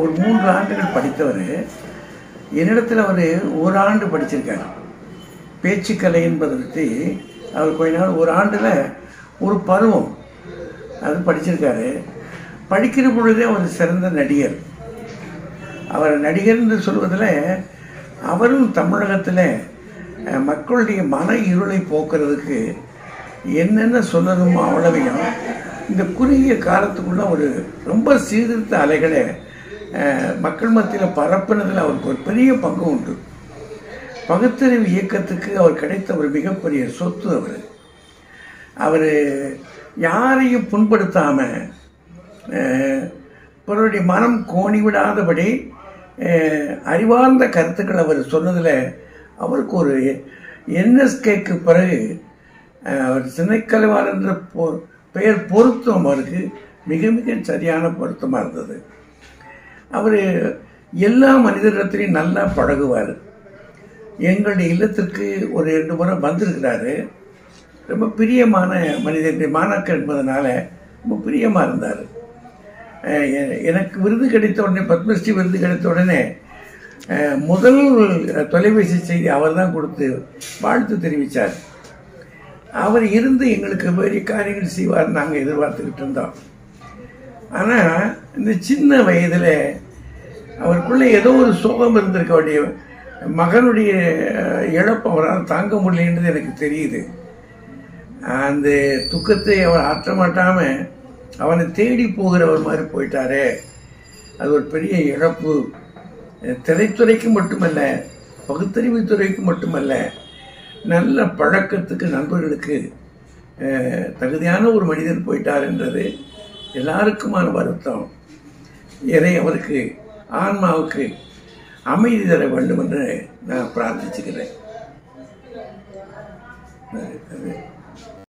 ஒரு 3 ஆண்டுகள் படித்தவர் என்னிடத்தில் அவர் ஒரு ஆண்டு படிச்சிருக்கார். பேச்சுக்கலை என்பதை பற்றி அவர் கொஞ்ச நாள் ஒரு ஆண்டில் ஒரு பருவம் அது படிச்சிருக்காரு. படிக்கிற பொழுதே அவர் சிறந்த நடிகர். அவர் நடிகர் என்று சொல்வதில் அவரும் தமிழகத்தில் மக்களுடைய மன இருளை போக்குறதுக்கு என்னென்ன சொல்லணுமோ அவ்வளவையும் இந்த குறுகிய காலத்துக்குள்ள ஒரு ரொம்ப சீர்திருத்த அலைகளை மக்கள் மத்தியில் பரப்புனதில் அவருக்கு ஒரு பெரிய பங்கு உண்டு. பகுத்தறிவு இயக்கத்துக்கு அவர் கிடைத்த ஒரு மிகப்பெரிய சொத்து அவர். அவர் யாரையும் புண்படுத்தாமல் பிறருடைய மனம் கோணி விடாதபடி அறிவார்ந்த கருத்துக்கள் அவர் சொன்னதில் அவருக்கு ஒரு என்எஸ்கேக்கு பிறகு அவர் திணைக்கலைவார் என்ற பெயர் பொருத்தம் அவருக்கு மிக மிக சரியான பொருத்தமாக இருந்தது. அவர் எல்லா மனிதரிடத்திலையும் நல்லா பழகுவார். எங்களுடைய இல்லத்திற்கு ஒரு 2 முறை வந்திருக்கிறாரு. ரொம்ப பிரியமான மனிதனுடைய மாணாக்கர் என்பதனால ரொம்ப பிரியமாக இருந்தார். எனக்கு விருது கிடைத்த உடனே, பத்மஸ்ரீ விருது கிடைத்த உடனே முதல் தொலைபேசி செய்தி அவர் தான் கொடுத்து வாழ்த்து தெரிவித்தார். அவர் இருந்து எங்களுக்கு பெரிய காரியங்கள் செய்வார் நாங்கள் எதிர்பார்த்துக்கிட்டு இருந்தோம். ஆனால் இந்த சின்ன வயதில் அவருக்குள்ளே ஏதோ ஒரு சோகம் இருந்திருக்க வேண்டிய மகனுடைய இழப்பு அவரால் தாங்க முடியலன்றது எனக்கு தெரியுது. அந்த துக்கத்தை அவர் ஆற்ற மாட்டாமல் அவனை தேடி போகிறவர் மாதிரி போயிட்டாரே, அது ஒரு பெரிய இழப்பு. திரைத்துறைக்கு மட்டுமல்ல, பகுத்தறிவுத்துறைக்கு மட்டுமல்ல, நல்ல பழக்கத்துக்கு நண்பர்களுக்கு தகுதியான ஒரு மனிதன் போயிட்டார் என்றது எல்லாருக்குமான வருத்தம். இறை அவருக்கு ஆன்மாவுக்கு அமைதி தர வேண்டும் என்று நான் பிரார்த்திச்சுக்கிறேன்.